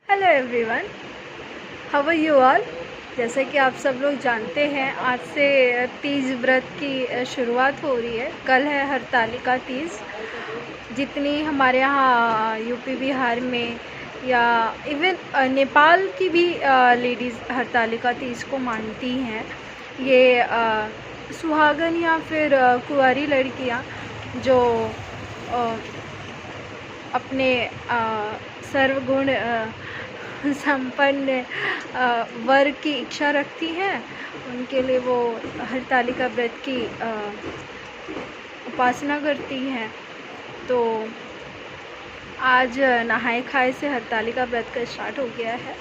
Hello everyone, how are you all. जैसे कि आप सब लोग जानते हैं, आज से तीज व्रत की शुरुआत हो रही है। कल है हरतालिका तीज। जितनी हमारे यहाँ यूपी बिहार में या इवन नेपाल की भी लेडीज़ हरतालिका तीज को मानती हैं। ये सुहागन या फिर कुंवारी लड़कियाँ जो अपने सर्वगुण संपन्न वर की इच्छा रखती हैं, उनके लिए वो हरतालिका व्रत की उपासना करती हैं। तो आज नहाए खाए से हरतालिका व्रत का स्टार्ट हो गया है।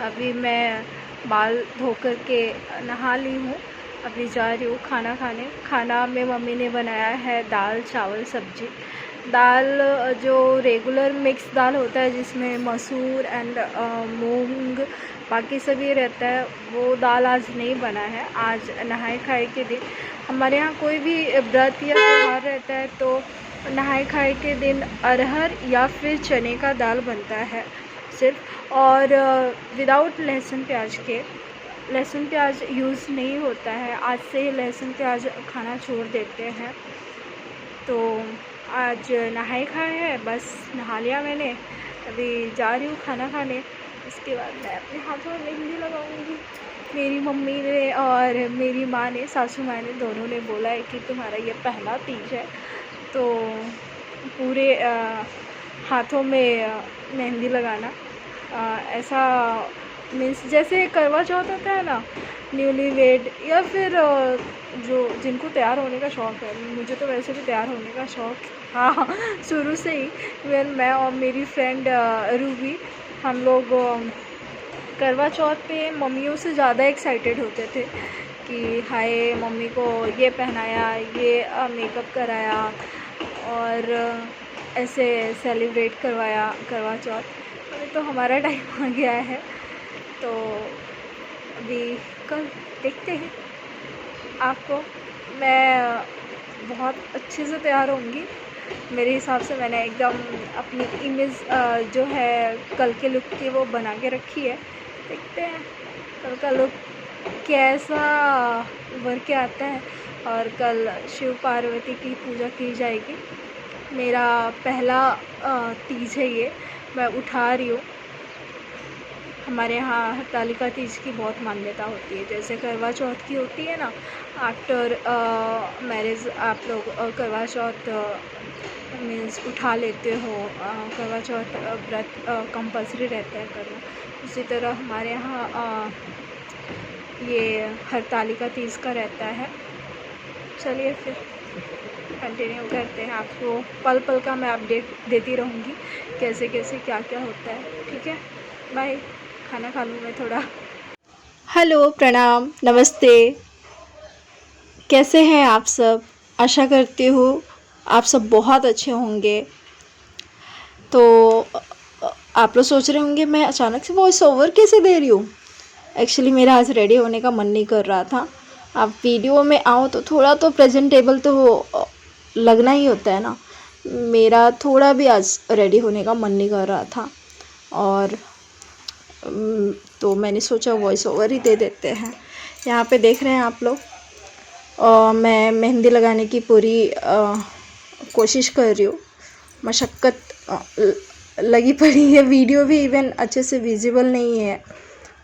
अभी मैं बाल धो कर के नहा ली हूँ। अभी जा रही हूँ खाना खाने। खाना में मम्मी ने बनाया है दाल चावल सब्जी। दाल जो रेगुलर मिक्स दाल होता है जिसमें मसूर एंड मूंग बाकी सभी रहता है, वो दाल आज नहीं बना है। आज नहाए खाए के दिन हमारे यहाँ कोई भी व्रत या त्योहार रहता है तो नहाए खाए के दिन अरहर या फिर चने का दाल बनता है सिर्फ, और विदाउट लहसुन प्याज के। लहसुन प्याज यूज़ नहीं होता है। आज से लहसुन प्याज खाना छोड़ देते हैं। तो आज नहाए खाए है, बस नहा लिया मैंने। अभी जा रही हूँ खाना खाने। उसके बाद मैं अपने हाथों में मेहंदी लगाऊंगी। मेरी मम्मी ने और मेरी माँ ने, सासू माँ ने, दोनों ने बोला है कि तुम्हारा ये पहला तीज है तो पूरे हाथों में मेहंदी लगाना। ऐसा मीन्स जैसे करवा चौथ होता है ना, न्यूली वेड या फिर जो जिनको तैयार होने का शौक़ है। मुझे तो वैसे भी तैयार होने का शौक़ हाँ शुरू से ही। इवन मैं और मेरी फ्रेंड रूबी, हम लोग करवा चौथ पे मम्मियों से ज़्यादा एक्साइटेड होते थे कि हाय मम्मी को ये पहनाया, ये मेकअप कराया और ऐसे सेलिब्रेट करवाया करवा चौथ। अभी तो हमारा टाइम आ गया है, तो अभी कल देखते हैं। आपको मैं बहुत अच्छे से तैयार होंगी मेरे हिसाब से। मैंने एकदम अपनी इमेज जो है कल के लुक की वो बना के रखी है। देखते हैं कल का लुक कैसा उभर के आता है। और कल शिव पार्वती की पूजा की जाएगी। मेरा पहला तीज है ये, मैं उठा रही हूँ। हमारे यहाँ हरतालिका तीज की बहुत मान्यता होती है। जैसे करवा चौथ की होती है ना, आफ्टर मैरिज आप लोग करवा चौथ मीन्स उठा लेते हो। करवा चौथ व्रत कंपल्सरी रहता है करना। उसी तरह हमारे यहाँ ये हरतालिका तीज का रहता है। चलिए फिर कंटिन्यू करते हैं। आपको पल पल का मैं अपडेट देती रहूँगी कैसे कैसे क्या क्या होता है। ठीक है, बाय। खाना खा लूँ मैं थोड़ा। हेलो, प्रणाम, नमस्ते। कैसे हैं आप सब? आशा करती हूँ आप सब बहुत अच्छे होंगे। तो आप लोग सोच रहे होंगे मैं अचानक से वॉइस ओवर कैसे दे रही हूँ। एक्चुअली मेरा आज रेडी होने का मन नहीं कर रहा था। आप वीडियो में आओ तो थोड़ा तो प्रेजेंटेबल तो लगना ही होता है ना। मेरा थोड़ा भी आज रेडी होने का मन नहीं कर रहा था, और तो मैंने सोचा वॉइस ओवर ही दे देते हैं। यहाँ पे देख रहे हैं आप लोग, मैं मेहंदी लगाने की पूरी कोशिश कर रही हूँ। मशक्क़त लगी पड़ी है। वीडियो भी इवन अच्छे से विजिबल नहीं है।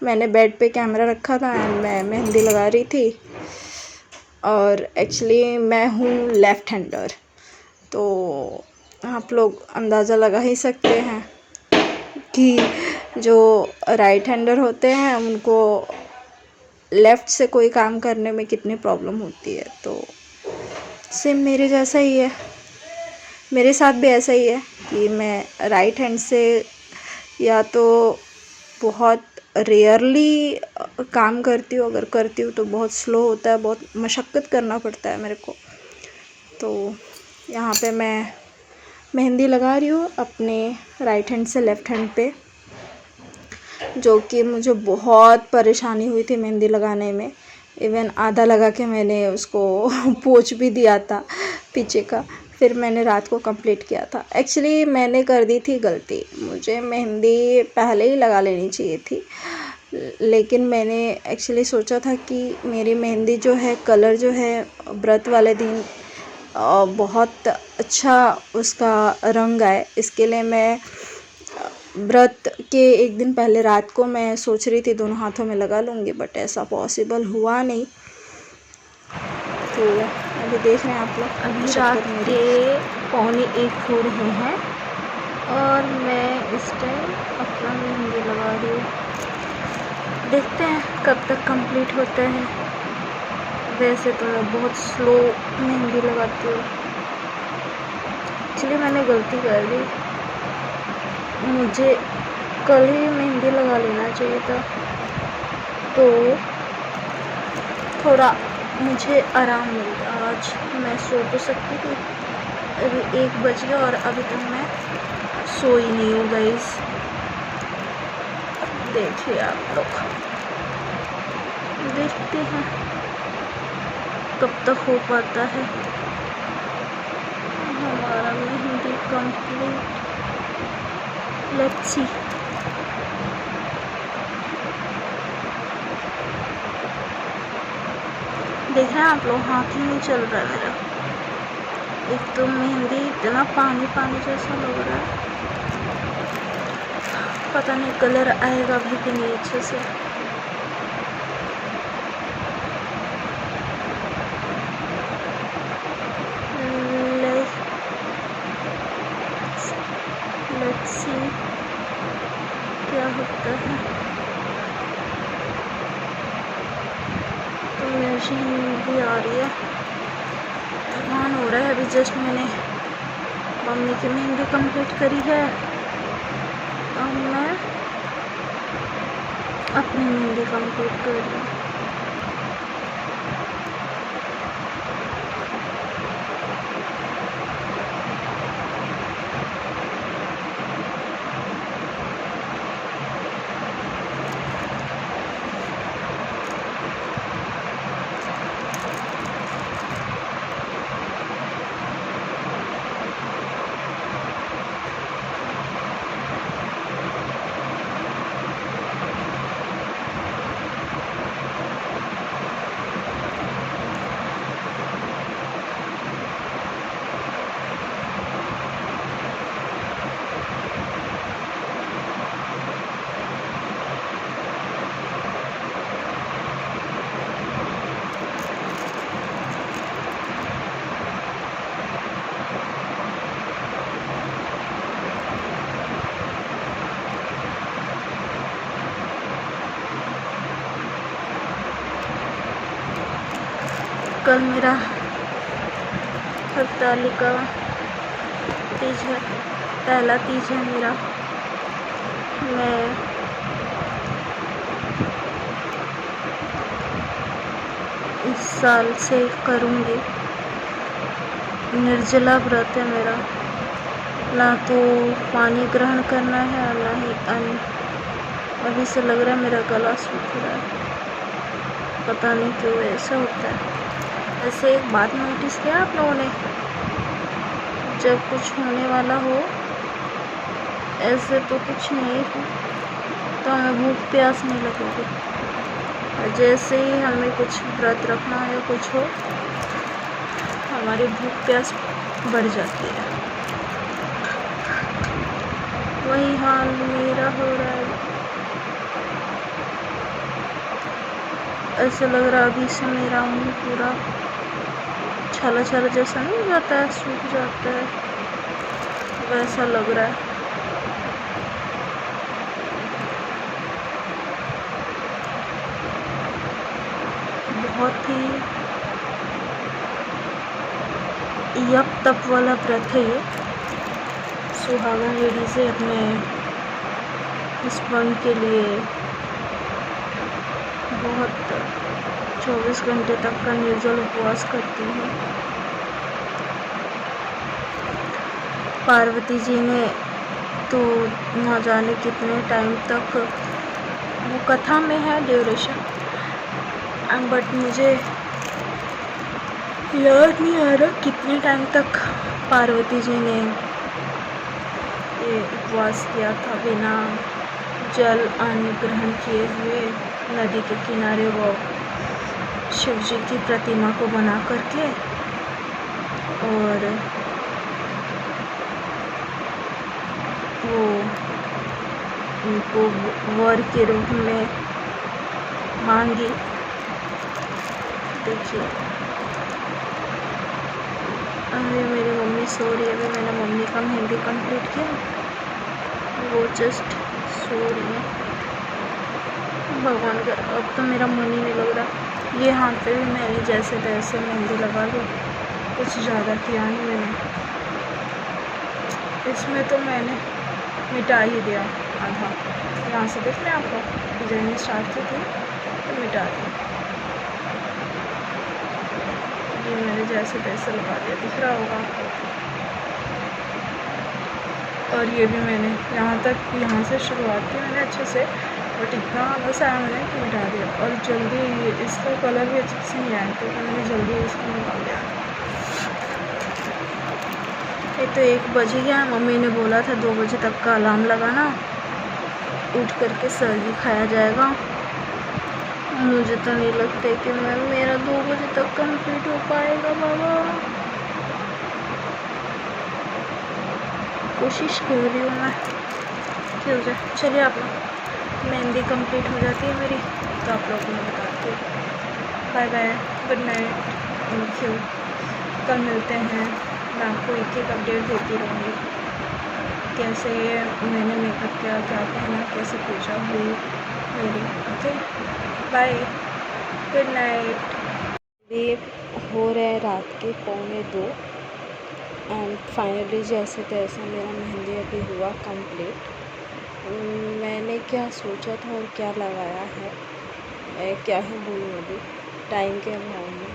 मैंने बेड पे कैमरा रखा था एंड मैं मेहंदी लगा रही थी। और एक्चुअली मैं हूँ लेफ़्ट हैंडर, तो आप लोग अंदाज़ा लगा ही सकते हैं कि जो राइट हैंडर होते हैं उनको लेफ़्ट से कोई काम करने में कितनी प्रॉब्लम होती है। तो सेम मेरे जैसा ही है, मेरे साथ भी ऐसा ही है कि मैं राइट हैंड से या तो बहुत रेयरली काम करती हूँ। अगर करती हूँ तो बहुत स्लो होता है, बहुत मशक्क़त करना पड़ता है मेरे को। तो यहाँ पे मैं मेहंदी लगा रही हूँ अपने राइट हैंड से लेफ़्ट हैंड पे, जो कि मुझे बहुत परेशानी हुई थी मेहंदी लगाने में। इवन आधा लगा के मैंने उसको पोंछ भी दिया था पीछे का। फिर मैंने रात को कंप्लीट किया था। एक्चुअली मैंने कर दी थी गलती, मुझे मेहंदी पहले ही लगा लेनी चाहिए थी, लेकिन मैंने एक्चुअली सोचा था कि मेरी मेहंदी जो है, कलर जो है व्रत वाले दिन बहुत अच्छा उसका रंग आए, इसके लिए मैं व्रत के एक दिन पहले रात को मैं सोच रही थी दोनों हाथों में लगा लूँगी, बट ऐसा पॉसिबल हुआ नहीं। तो अभी देख रहे हैं आप लोग, अभी रात के 12:45 हो रहे हैं और मैं इस टाइम अपना मेहंदी लगा रही हूँ। देखते हैं कब तक कंप्लीट होता है। वैसे तो मैं बहुत स्लो मेहंदी लगाती हूँ। एक्चुअली मैंने गलती कर दी, मुझे कल ही मेहंदी लगा लेना चाहिए था, तो थोड़ा मुझे आराम मिलता। आज मैं सो तो सकती थी, अभी 1 बज गया और अभी तक मैं सोई नहीं हूँ गाइस। देखिए आप लोग, देखते हैं कब तक हो पाता है हमारा मेहंदी कंप्लीट। Let's see. देख रहे हैं आप लोग, हाथ ही नहीं चल रहा है मेरा। एक तो मेहंदी इतना पानी पानी जैसा लग रहा है, पता नहीं कलर आएगा भी कि नहीं अच्छे से। लेट्स सी क्या होता है। तो मुझे नींद भी आ रही है, थकान हो रहा है। अभी जस्ट मैंने मम्मी की मेहंदी कंप्लीट करी है, अब मैं अपनी मेहंदी कंप्लीट कर रही हूँ। कल मेरा हरतालिका तीज है, पहला तीज है मेरा। मैं इस साल से करूँगी। निर्जला व्रत है मेरा, ना तो पानी ग्रहण करना है और ना ही अन्न। अभी से लग रहा है मेरा गला सूख रहा है, पता नहीं क्यों ऐसा होता है। ऐसे एक बात नोटिस किया आप लोगों ने, जब कुछ होने वाला हो, ऐसे तो कुछ नहीं हो तो हमें भूख प्यास नहीं लगेगी, और जैसे ही हमें कुछ व्रत रखना है या कुछ हो, हमारी भूख प्यास बढ़ जाती है। वही हाल मेरा हो रहा है। ऐसा लग रहा है अभी से मेरा मुंह पूरा छाला छाला जैसा नहीं हो जाता है, सूख जाता है, वैसा लग रहा है। बहुत ही यप तप वाला व्रत है ये। सुहागन लेडीज़ें अपने हस्बैंड के लिए बहुत 24 घंटे तक का निर्जल उपवास करती हैं। पार्वती जी ने तो ना जाने कितने टाइम तक, वो कथा में है ड्यूरेशन, बट मुझे याद नहीं आ रहा कितने टाइम तक पार्वती जी ने ये उपवास किया था बिना जल अन्न ग्रहण किए हुए नदी के किनारे वो शिव जी की प्रतिमा को बना करके और वो उनको वर के रूप में मांगी। देखिए अभी मेरी मम्मी सो रही है। अभी मैंने मम्मी का मेहंदी कंप्लीट किया, वो जस्ट सो रही है। भगवान का अब तो मेरा मन ही नहीं लग रहा। ये हाथ पे भी मैंने जैसे तैसे मेहंदी लगा ली, कुछ ज़्यादा किया नहीं मैंने। इसमें तो मैंने मिटा ही दिया आधा। यहाँ से देख रहे हैं आपको डिजाइन स्टार्ट की थी तो मिटा दी। ये मैंने जैसे तैसे लगा दिया, दिख रहा होगा आपको। और ये भी मैंने यहाँ से शुरुआत की मैंने अच्छे से, बट इतना बस आया मैंने कि मिटा दिया। और जल्दी इसका कलर भी अच्छे से नहीं आया तो मैंने जल्दी इसको निकाल दिया। ये तो 1 बज गया। मम्मी ने बोला था 2 बजे तक का अलार्म लगाना, उठ करके सर्दी खाया जाएगा। मुझे तो नहीं लगता कि मेरा 2 बजे तक कंप्लीट हो पाएगा बाबा। कोशिश कर रही हूँ मैं कि हो जाए। चलिए आप लोग, मेहंदी कंप्लीट हो जाती है मेरी तो आप लोगों को बताती हूँ। Bye bye, good night, thank you. कल मिलते हैं। मैं आपको एक अपडेट देती रहूँगी, कैसे मैंने मेकअप किया, क्या पहना, कैसे पूजा हुई मेरी। Okay bye, good night. ये हो रहे रात के 1:45 एंड फाइनली जैसे तैसे मेरा मेहंदी अभी हुआ कंप्लीट। मैंने क्या सोचा था और क्या लगाया है मैं क्या ही बोलूँ अभी टाइम के अभाव में,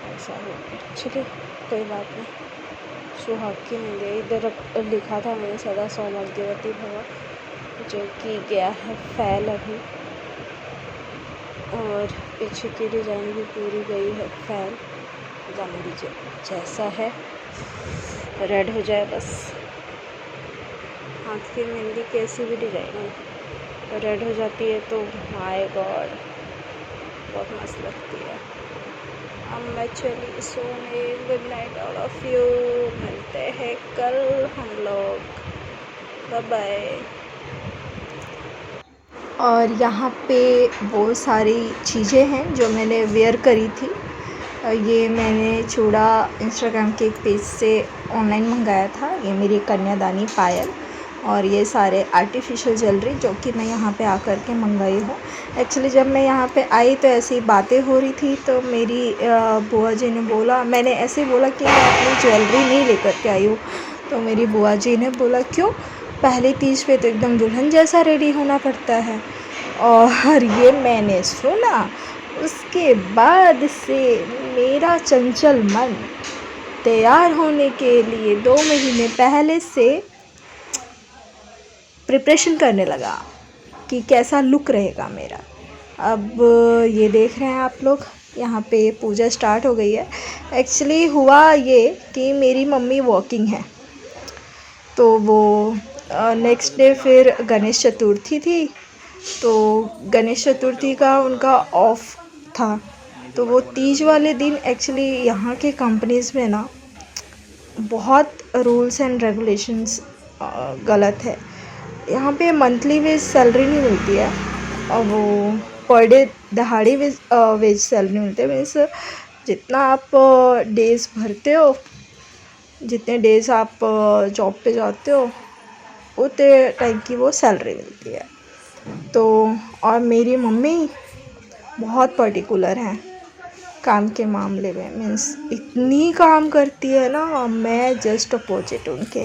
ऐसा हो गया। चलिए कोई बात नहीं। सुहाग की मेहंदी इधर लिखा था मैंने सदा सौभाग्यवती भवा, जो कि गया है फैल अभी। और पीछे की डिज़ाइन भी पूरी गई है फैल। जाने दीजिए, जैसा है रेड हो जाए बस। हाथ की मेहंदी कैसी भी डिज़ाइन हो रेड हो जाती है तो माय गॉड बहुत मस्त लगती है। अब मैं चली सोने। Good night all of you. मिलते हैं कल हम लोग। Bye bye. और यहाँ पे बहुत सारी चीज़ें हैं जो मैंने वेयर करी थी। ये मैंने चूड़ा इंस्टाग्राम के एक पेज से ऑनलाइन मंगाया था। ये मेरी कन्यादानी पायल और ये सारे आर्टिफिशियल ज्वेलरी जो कि मैं यहाँ पे आकर के मंगाई हूँ। एक्चुअली जब मैं यहाँ पे आई तो ऐसी बातें हो रही थी तो मेरी बुआ जी ने बोला, मैंने ऐसे बोला कि मैं अपनी ज्वेलरी नहीं लेकर के आई हूँ। तो मेरी बुआ जी ने बोला क्यों, पहले तीज पे तो एकदम दुल्हन जैसा रेडी होना पड़ता है। और ये मैंने सुना, उसके बाद से मेरा चंचल मन तैयार होने के लिए 2 महीने पहले से प्रिपरेशन करने लगा कि कैसा लुक रहेगा मेरा। अब ये देख रहे हैं आप लोग, यहाँ पे पूजा स्टार्ट हो गई है। एक्चुअली हुआ ये कि मेरी मम्मी वर्किंग है तो वो नेक्स्ट डे फिर गणेश चतुर्थी थी तो गणेश चतुर्थी का उनका ऑफ था। तो वो तीज वाले दिन एक्चुअली यहाँ के कंपनीज़ में ना बहुत रूल्स एंड रेगुलेशंस गलत है। यहाँ पे मंथली वेज सैलरी नहीं मिलती है और वो पर डे दहाड़ी वेज सैलरी मिलती है। मीन्स जितना आप डेज़ भरते हो, जितने डेज़ आप जॉब पे जाते हो उतने टाइम की वो सैलरी मिलती है। तो और मेरी मम्मी बहुत पर्टिकुलर हैं काम के मामले में। मीन्स इतनी काम करती है ना, मैं जस्ट अपोजिट उनके।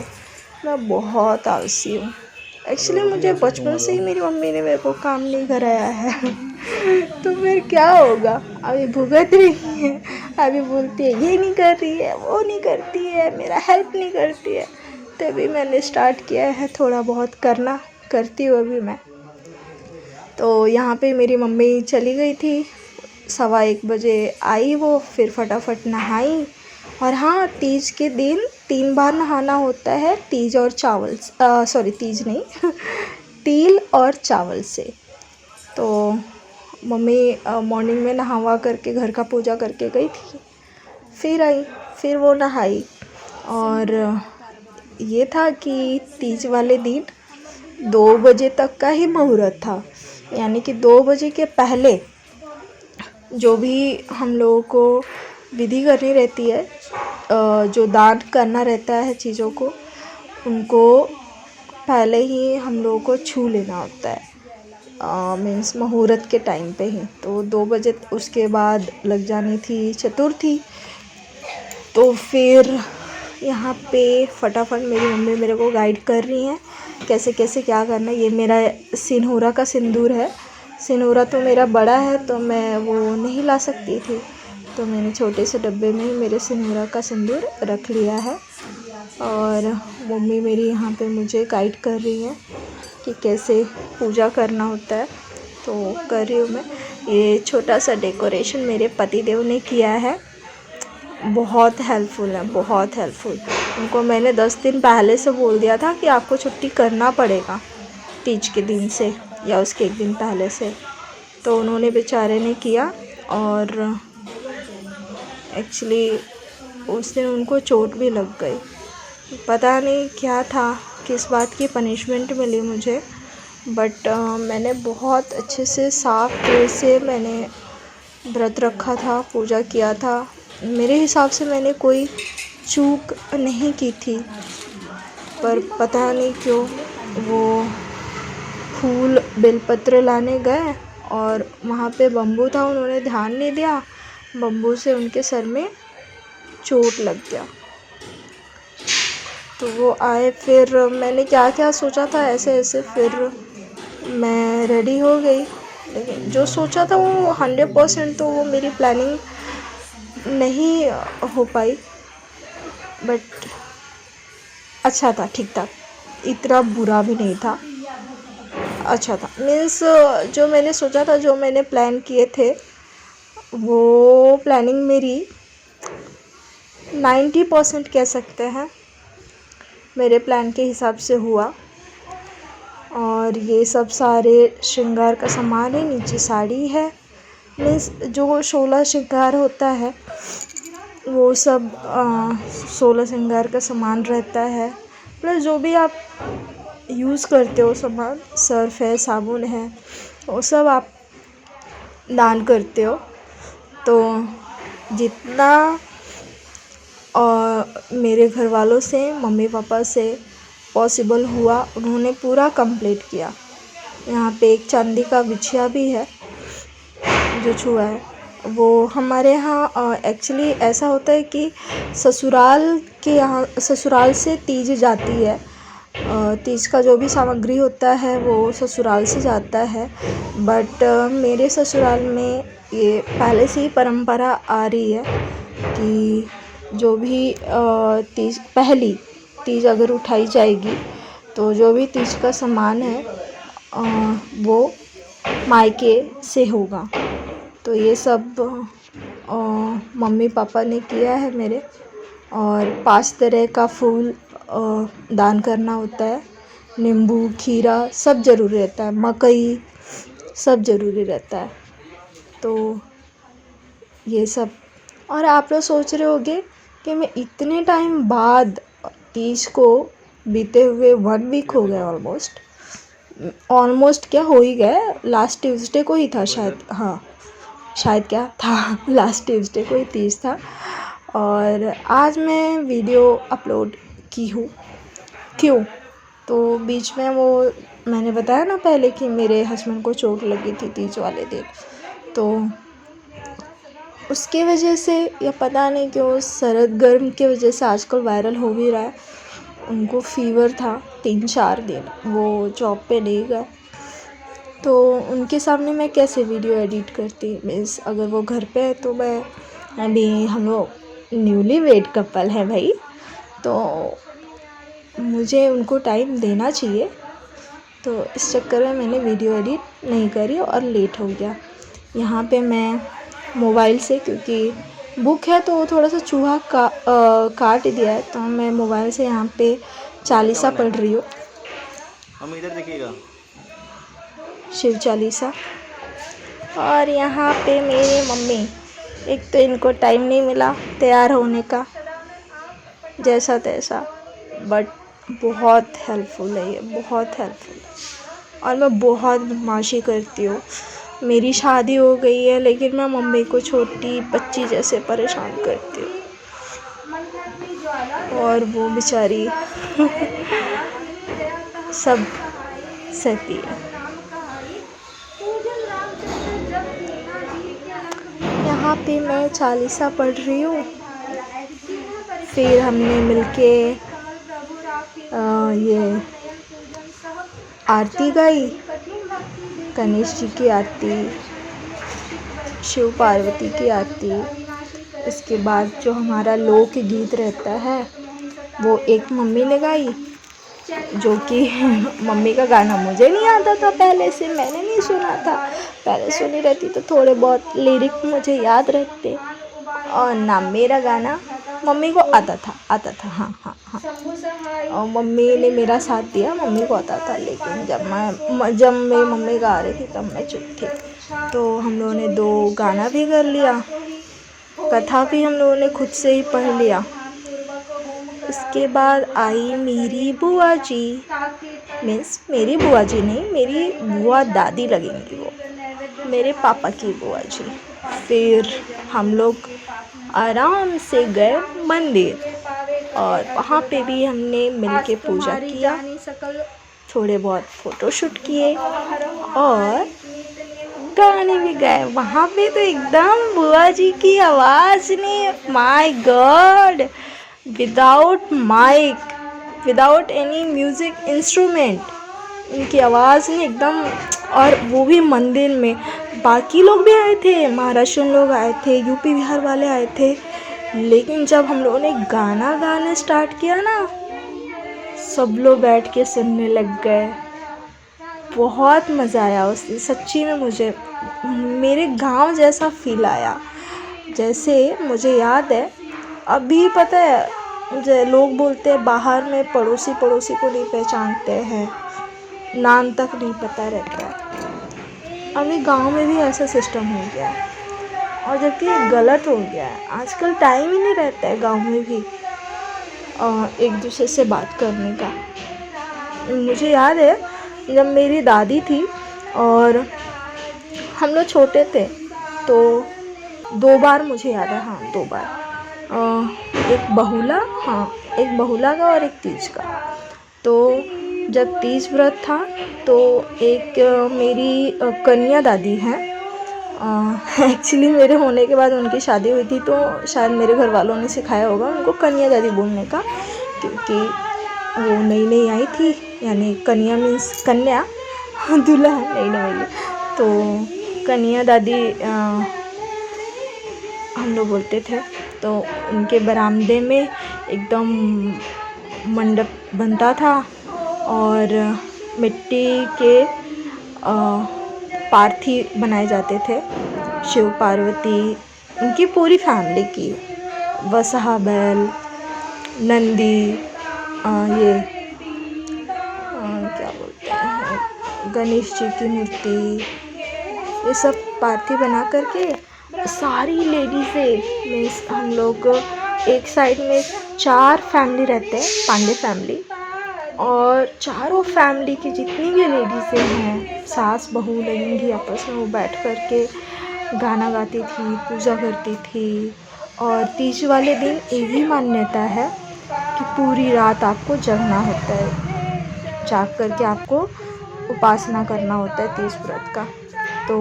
मैं बहुत आलसी हूँ। एक्चुअली मुझे बचपन से ही मेरी मम्मी ने मेरे को काम नहीं कराया है तो फिर क्या होगा, अभी भुगत रही है। अभी बोलती है ये नहीं कर रही है, वो नहीं करती है, मेरा हेल्प नहीं करती है। तभी मैंने स्टार्ट किया है थोड़ा बहुत करना, करती हूँ अभी मैं। तो यहाँ पे मेरी मम्मी चली गई थी, 1:15 बजे आई वो, फिर फटाफट नहाई और हाँ, तीज के दिन 3 बार नहाना होता है, तीज और चावल सॉरी तीज नहीं तिल और चावल से। तो मम्मी मॉर्निंग में नहावा करके घर का पूजा करके गई थी, फिर आई, फिर वो नहाई। और ये था कि तीज वाले दिन 2 बजे तक का ही मुहूर्त था, यानी कि 2 बजे के पहले जो भी हम लोगों को विधि करनी रहती है, जो दान करना रहता है चीज़ों को, उनको पहले ही हम लोगों को छू लेना होता है, मीन्स मुहूर्त के टाइम पे ही। तो 2 बजे उसके बाद लग जानी थी चतुर्थी। तो फिर यहाँ पे फटाफट मेरी मम्मी मेरे को गाइड कर रही हैं कैसे कैसे क्या करना है। ये मेरा सिंदूरा का सिंदूर है। सिंदूरा तो मेरा बड़ा है तो मैं वो नहीं ला सकती थी, तो मैंने छोटे से डब्बे में मेरे सिंदूरा का सिंदूर रख लिया है। और मम्मी मेरी यहाँ पे मुझे गाइड कर रही है कि कैसे पूजा करना होता है, तो कर रही हूँ मैं। ये छोटा सा डेकोरेशन मेरे पतिदेव ने किया है, बहुत हेल्पफुल है, बहुत हेल्पफुल। उनको मैंने 10 दिन पहले से बोल दिया था कि आपको छुट्टी करना पड़ेगा तीज के दिन से या उसके 1 दिन पहले से, तो उन्होंने बेचारे ने किया। और एक्चुअली उस दिन उनको चोट भी लग गई, पता नहीं क्या था, किस बात की पनिशमेंट मिली मुझे, बट मैंने बहुत अच्छे से साफ दिल से मैंने व्रत रखा था, पूजा किया था। मेरे हिसाब से मैंने कोई चूक नहीं की थी, पर पता नहीं क्यों वो फूल बेलपत्र लाने गए और वहाँ पे बम्बू था, उन्होंने ध्यान नहीं दिया, बम्बू से उनके सर में चोट लग गया। तो वो आए, फिर मैंने क्या क्या सोचा था ऐसे ऐसे, फिर मैं रेडी हो गई, लेकिन जो सोचा था वो 100% तो वो मेरी प्लानिंग नहीं हो पाई, बट अच्छा था, ठीक था, इतना बुरा भी नहीं था, अच्छा था। मीन्स जो मैंने सोचा था, जो मैंने प्लान किए थे, वो प्लानिंग मेरी 90% कह सकते हैं मेरे प्लान के हिसाब से हुआ। और ये सब सारे श्रृंगार का सामान है, नीचे साड़ी है, मीन्स जो 16 श्रृंगार होता है वो सब 16 श्रृंगार का सामान रहता है, प्लस जो भी आप यूज़ करते हो सामान, सर्फ है, साबुन है, वो सब आप दान करते हो। तो जितना मेरे घर वालों से, मम्मी पापा से पॉसिबल हुआ, उन्होंने पूरा कंप्लीट किया। यहाँ पे एक चांदी का बिछिया भी है जो छुआ है, वो हमारे यहाँ एक्चुअली ऐसा होता है कि ससुराल के यहाँ, ससुराल से तीज जाती है, तीज का जो भी सामग्री होता है वो ससुराल से जाता है। बट मेरे ससुराल में ये पहले से ही परंपरा आ रही है कि जो भी तीज, पहली तीज अगर उठाई जाएगी तो जो भी तीज का सामान है वो मायके से होगा। तो ये सब मम्मी पापा ने किया है मेरे। और 5 तरह का फूल दान करना होता है, नींबू, खीरा सब ज़रूरी रहता है, मकई सब ज़रूरी रहता है। तो ये सब, और आप लोग सोच रहे होंगे कि मैं इतने टाइम बाद, तीज को बीते हुए 1 वीक हो गया, ऑलमोस्ट क्या हो ही गया, लास्ट ट्यूसडे को ही था शायद, हाँ शायद क्या था, लास्ट ट्यूसडे को ही तीज था, और आज मैं वीडियो अपलोड की हूँ। क्यों? तो बीच में वो मैंने बताया ना पहले कि मेरे हस्बैंड को चोट लगी थी तीज वाले दिन, तो उसके वजह से, या पता नहीं क्यों सर्द गर्म की वजह से आजकल वायरल हो भी रहा है, उनको फीवर था 3-4 दिन, वो जॉब पे नहीं गए। तो उनके सामने मैं कैसे वीडियो एडिट करती, मीन्स अगर वो घर पे है तो मैं, अभी हम लोग न्यूली वेड कपल है भाई, तो मुझे उनको टाइम देना चाहिए। तो इस चक्कर में मैंने वीडियो एडिट नहीं करी और लेट हो गया। यहाँ पे मैं मोबाइल से, क्योंकि बुक है तो थोड़ा सा चूहा काट दिया है, तो मैं मोबाइल से यहाँ पे चालीसा पढ़ रही हूँ, हम इधर देखिएगा, शिव चालीसा। और यहाँ पे मेरी मम्मी, एक तो इनको टाइम नहीं मिला तैयार होने का जैसा तैसा, बट बहुत हेल्पफुल है ये, बहुत हेल्पफुल है। और मैं बहुत बदमाशी करती हूँ। मेरी शादी हो गई है लेकिन मैं मम्मी को छोटी बच्ची जैसे परेशान करती हूँ, और वो बेचारी सब सहती है। यहाँ पे मैं चालीसा पढ़ रही हूँ, फिर हमने मिलके ये आरती गाई, गणेश जी की आरती, शिव पार्वती की आरती। इसके बाद जो हमारा लोक गीत रहता है वो एक मम्मी ने गाई, जो कि मम्मी का गाना मुझे नहीं आता था पहले से, मैंने नहीं सुना था। पहले सुनी रहती तो थोड़े बहुत लिरिक मुझे याद रहते, और ना मेरा गाना मम्मी को आता था हाँ हाँ हाँ। और मम्मी ने मेरा साथ दिया, मम्मी को आता था, लेकिन जब मेरी मम्मी गा रही थी तब मैं चुप थी। तो हम लोगों ने 2 गाना भी कर लिया, कथा भी हम लोगों ने खुद से ही पढ़ लिया। इसके बाद आई मेरी बुआ जी, मीन्स मेरी बुआ जी नहीं, मेरी बुआ दादी लगेंगी वो, मेरे पापा की बुआ जी। फिर हम लोग आराम से गए मंदिर, और वहाँ पे भी हमने मिलके पूजा किया, थोड़े बहुत फ़ोटोशूट किए, और गाने भी गाए। वहाँ पे तो एकदम बुआ जी की आवाज़ ने, my God, without mic, without any music instrument, उनकी आवाज़ ने एकदम, और वो भी मंदिर में। बाकी लोग भी आए थे, महाराष्ट्र लोग आए थे, यूपी बिहार वाले आए थे, लेकिन जब हम लोगों ने गाना गाना स्टार्ट किया ना, सब लोग बैठ के सुनने लग गए। बहुत मज़ा आया उस दिन, सच्ची में मुझे मेरे गांव जैसा फील आया। जैसे मुझे याद है अभी, पता है, मुझे लोग बोलते हैं बाहर में पड़ोसी को नहीं पहचानते हैं, नाम तक नहीं पता रहता है। अभी गांव में भी ऐसा सिस्टम हो गया है, और जबकि ये गलत हो गया है। आजकल टाइम ही नहीं रहता है गांव में भी एक दूसरे से बात करने का। मुझे याद है जब मेरी दादी थी और हम लोग छोटे थे, तो 2 बार मुझे याद है, हाँ 2 बार, एक बहुला का और एक तीज का। तो जब तीज व्रत था तो एक मेरी कन्या दादी हैं, एक्चुअली मेरे होने के बाद उनकी शादी हुई थी, तो शायद मेरे घर वालों ने सिखाया होगा उनको कन्या दादी बोलने का, क्योंकि वो नई नई आई थी, यानी कन्या मीन्स कन्या, दुल्हन नई नई, तो कन्या दादी हम लोग बोलते थे। तो उनके बरामदे में एकदम मंडप बनता था, और मिट्टी के पार्थी बनाए जाते थे, शिव पार्वती, उनकी पूरी फैमिली की, बसहा बैल, नंदी, ये क्या बोलते हैं, गणेश जी की मूर्ति, ये सब पार्थी बना करके सारी लेडीज़ें, मीन्स हम लोग एक साइड में 4 फैमिली रहते हैं, पांडे फैमिली, और चारों फैमिली की जितनी भी लेडीज़ें हैं, सास बहू लगेंगी, आपस में वो बैठ कर के गाना गाती थी, पूजा करती थी। और तीज वाले दिन ये भी मान्यता है कि पूरी रात आपको जगना होता है, जाग कर के आपको उपासना करना होता है तीज व्रत का। तो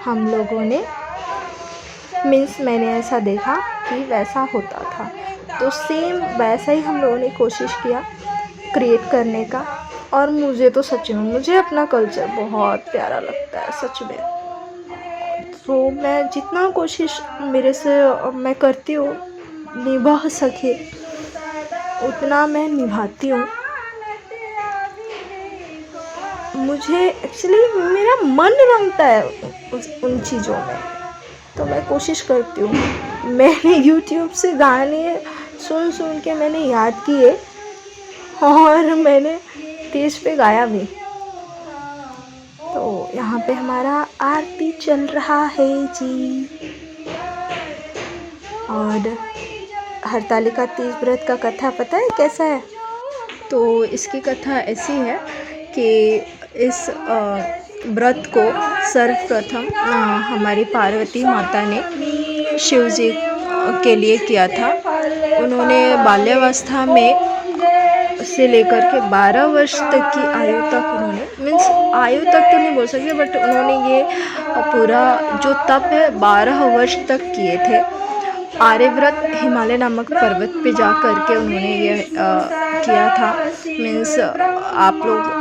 हम लोगों ने, मीन्स मैंने ऐसा देखा कि वैसा होता था, तो सेम वैसा ही हम लोगों ने कोशिश किया क्रिएट करने का। और मुझे तो सच में, मुझे अपना कल्चर बहुत प्यारा लगता है सच में। तो मैं जितना कोशिश मेरे से मैं करती हूँ निभा सके, उतना मैं निभाती हूँ। मुझे एक्चुअली मेरा मन रमता है उन चीज़ों में, तो मैं कोशिश करती हूँ। मैंने यूट्यूब से गाने सुन सुन के मैंने याद किए और मैंने स्टेज पे गाया भी। तो यहाँ पे हमारा आरती चल रहा है जी। और हरतालिका तीज व्रत का कथा पता है कैसा है? तो इसकी कथा ऐसी है कि इस व्रत को सर्वप्रथम हमारी पार्वती माता ने शिव जी के लिए किया था। उन्होंने बाल्यावस्था में से लेकर के 12 वर्ष तक की आयु तक उन्होंने आयु तक तो नहीं बोल सकते, बट उन्होंने ये पूरा जो तप है 12 वर्ष तक किए थे। आर्यव्रत हिमालय नामक पर्वत पे जा कर के उन्होंने ये किया था। मीन्स आप लोग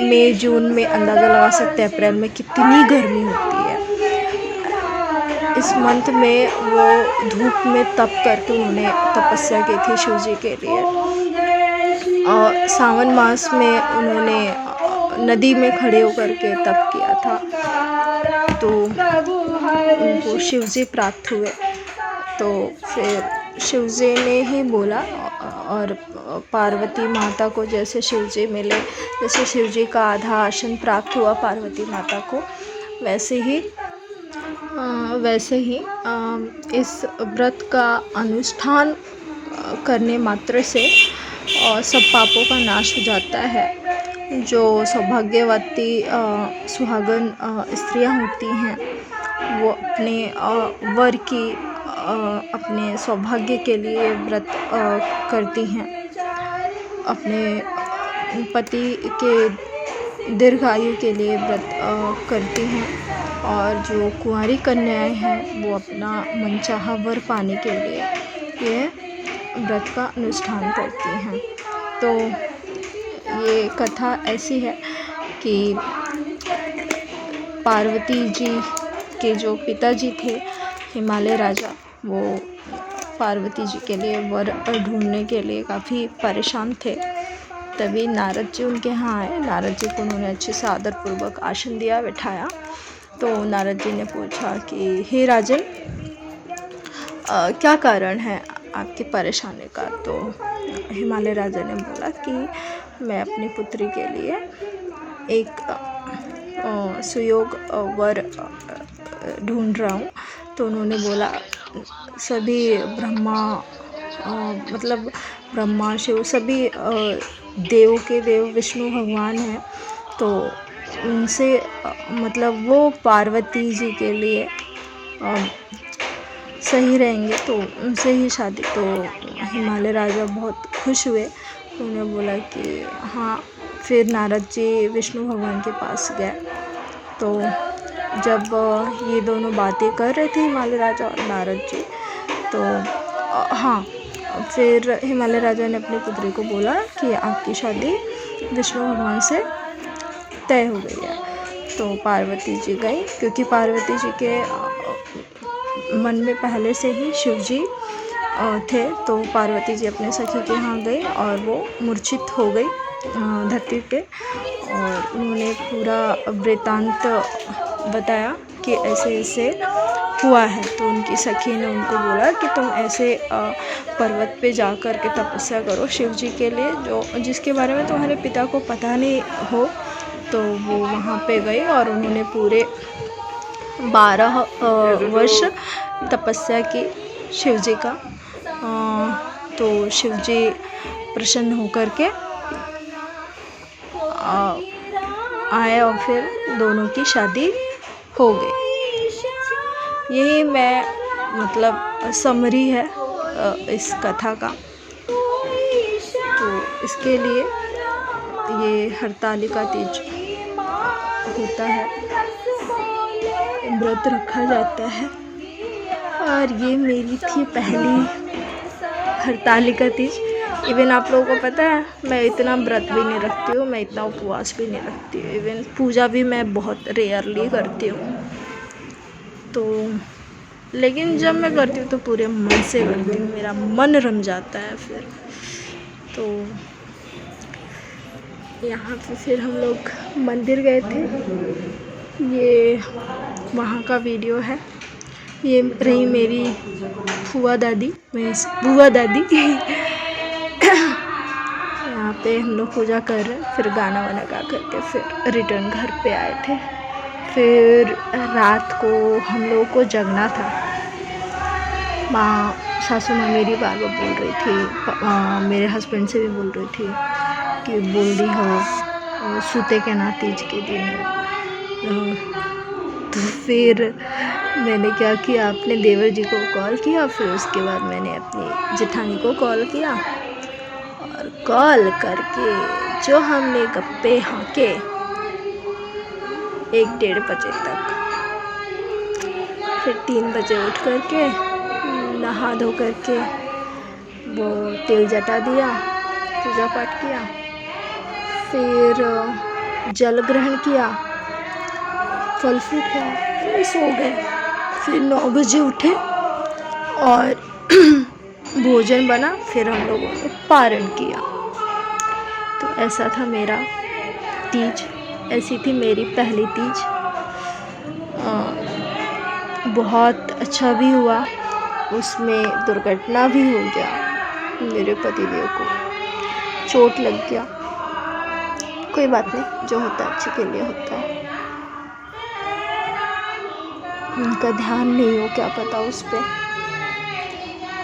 मई जून में अंदाज़ा लगा सकते हैं अप्रैल में कितनी गर्मी होती है। इस मंथ में वो धूप में तप करके उन्होंने तपस्या की थी शिव जी के लिए। और सावन मास में उन्होंने नदी में खड़े होकर के तप किया था, तो उनको शिव जी प्राप्त हुए। तो फिर शिव जी ने ही बोला, और पार्वती माता को जैसे शिव जी मिले, जैसे शिव जी का आधा आसन प्राप्त हुआ पार्वती माता को, वैसे ही इस व्रत का अनुष्ठान करने मात्र से सब पापों का नाश हो जाता है। जो सौभाग्यवती सुहागन स्त्रियां होती हैं वो अपने वर की अपने सौभाग्य के लिए व्रत करती हैं, अपने पति के दीर्घायु के लिए व्रत करती हैं। और जो कुंवारी कन्याएं हैं वो अपना मनचाहा वर पाने के लिए ये व्रत का अनुष्ठान करती हैं। तो ये कथा ऐसी है कि पार्वती जी के जो पिताजी थे हिमालय राजा, वो पार्वती जी के लिए वर ढूंढने के लिए काफ़ी परेशान थे। तभी नारद जी उनके यहाँ आए। नारद जी को उन्होंने अच्छे से आदरपूर्वक आसन दिया, बिठाया। तो नारद जी ने पूछा कि हे राजन, क्या कारण है आपकी परेशानी का? तो हिमालय राजा ने बोला कि मैं अपनी पुत्री के लिए एक सुयोग वर ढूंढ रहा हूँ। तो उन्होंने बोला सभी ब्रह्मा शिव सभी देव के देव विष्णु भगवान हैं, तो उनसे मतलब वो पार्वती जी के लिए सही रहेंगे, तो उनसे ही शादी। तो हिमालय राजा बहुत खुश हुए। उन्होंने बोला कि हाँ। फिर नारद जी विष्णु भगवान के पास गए। तो जब ये दोनों बातें कर रहे थे हिमालय राजा और नारद जी, तो फिर हिमालय राजा ने अपनी पुत्री को बोला कि आपकी शादी विष्णु भगवान से तय हो गई है। तो पार्वती जी गई, क्योंकि पार्वती जी के मन में पहले से ही शिव जी थे। तो पार्वती जी अपने सखी के यहाँ गई और वो मूर्छित हो गई धरती पे। और उन्होंने पूरा वृत्तांत बताया कि ऐसे ऐसे हुआ है। तो उनकी सखी ने उनको बोला कि तुम ऐसे पर्वत पे जा कर के तपस्या करो शिव जी के लिए, जो जिसके बारे में तुम्हारे पिता को पता नहीं हो। तो वो वहाँ पे गए और उन्होंने पूरे 12 वर्ष तपस्या की शिव जी का। तो शिव जी प्रसन्न होकर के आए और फिर दोनों की शादी हो गई। यही मैं समरी है इस कथा का। तो इसके लिए ये हरतालिका तीज होता है, व्रत रखा जाता है। और ये मेरी थी पहली हरतालिका तीज। इवन आप लोगों को पता है मैं इतना व्रत भी नहीं रखती हूँ, मैं इतना उपवास भी नहीं रखती हूँ। इवन पूजा भी मैं बहुत रेयरली करती हूँ। तो लेकिन जब मैं करती हूँ तो पूरे मन से करती हूँ, मेरा मन रम जाता है फिर। तो यहाँ पे फिर हम लोग मंदिर गए थे। ये वहाँ का वीडियो है। ये रही मेरी फूआ दादी, मीन्स बुआ दादी। यहाँ पे हम लोग पूजा कर रहे हैं, फिर गाना वाना गा करके फिर रिटर्न घर पे आए थे। फिर रात को हम लोगों को जगना था। माँ सासू माँ मेरी बार बार बोल रही थी, मेरे हस्बैंड से भी बोल रही थी कि बोल दी हो सूते के ना तीज के दिन। तो फिर मैंने क्या किया, अपने देवर जी को कॉल किया, फिर उसके बाद मैंने अपनी जेठानी को कॉल किया और कॉल करके जो हमने गप्पे हाँके 1-1:30 बजे तक। फिर 3 बजे उठ करके नहा धो करके वो तेल जटा दिया, पूजा पाठ किया, फिर जल ग्रहण किया, फल फ्रूट खाया, फिर सो गए। फिर 9 बजे उठे और भोजन बना, फिर हम लोगों ने पारण किया। तो ऐसा था मेरा तीज, ऐसी थी मेरी पहली तीज। बहुत अच्छा भी हुआ, उसमें दुर्घटना भी हो गया, मेरे पतिदेव को चोट लग गया। कोई बात नहीं, जो होता है अच्छे के लिए होता है। उनका ध्यान नहीं हो, क्या पता उस पे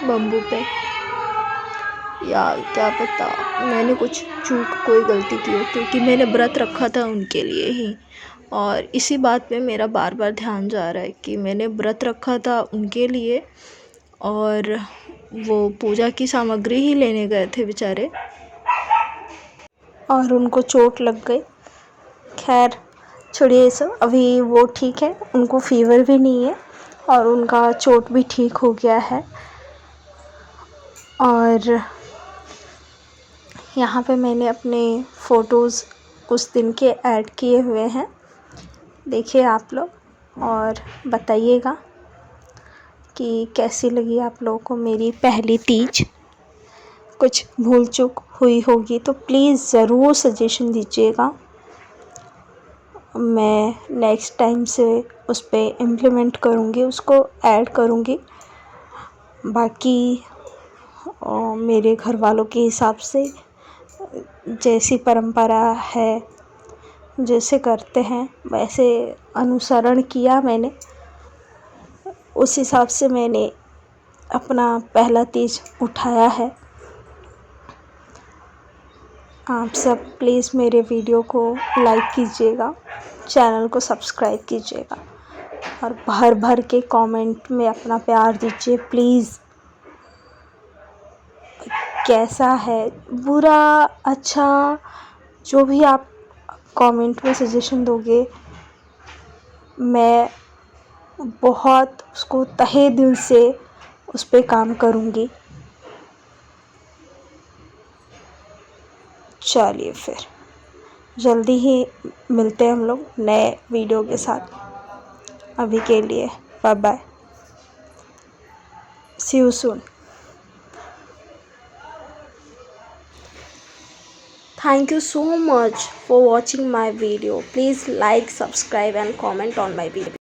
बम्बू पे, या क्या पता मैंने कुछ चूक कोई गलती की हो, क्योंकि मैंने व्रत रखा था उनके लिए ही। और इसी बात पे मेरा बार बार ध्यान जा रहा है कि मैंने व्रत रखा था उनके लिए, और वो पूजा की सामग्री ही लेने गए थे बेचारे, और उनको चोट लग गई। खैर छोड़िए ये सब, अभी वो ठीक है, उनको फीवर भी नहीं है और उनका चोट भी ठीक हो गया है। और यहाँ पे मैंने अपने फ़ोटोज़ उस दिन के ऐड किए हुए हैं, देखिए आप लोग और बताइएगा कि कैसी लगी आप लोगों को मेरी पहली तीज। कुछ भूल चूक हुई होगी तो प्लीज़ ज़रूर सजेशन दीजिएगा, मैं नेक्स्ट टाइम से उस पर इम्प्लीमेंट करूँगी, उसको ऐड करूँगी। बाकी मेरे घर वालों के हिसाब से जैसी परंपरा है, जैसे करते हैं वैसे अनुसरण किया मैंने, उस हिसाब से मैंने अपना पहला तीज उठाया है। आप सब प्लीज़ मेरे वीडियो को लाइक कीजिएगा, चैनल को सब्सक्राइब कीजिएगा और भर भर के कमेंट में अपना प्यार दीजिए प्लीज़। कैसा है, बुरा अच्छा, जो भी आप कमेंट में सजेशन दोगे, मैं बहुत उसको तहे दिल से उस पे काम करूँगी। चलिए फिर जल्दी ही मिलते हैं हम लोग नए वीडियो के साथ। अभी के लिए bye bye, see you soon. Thank you so much for watching my video. Please like, subscribe and comment on my video.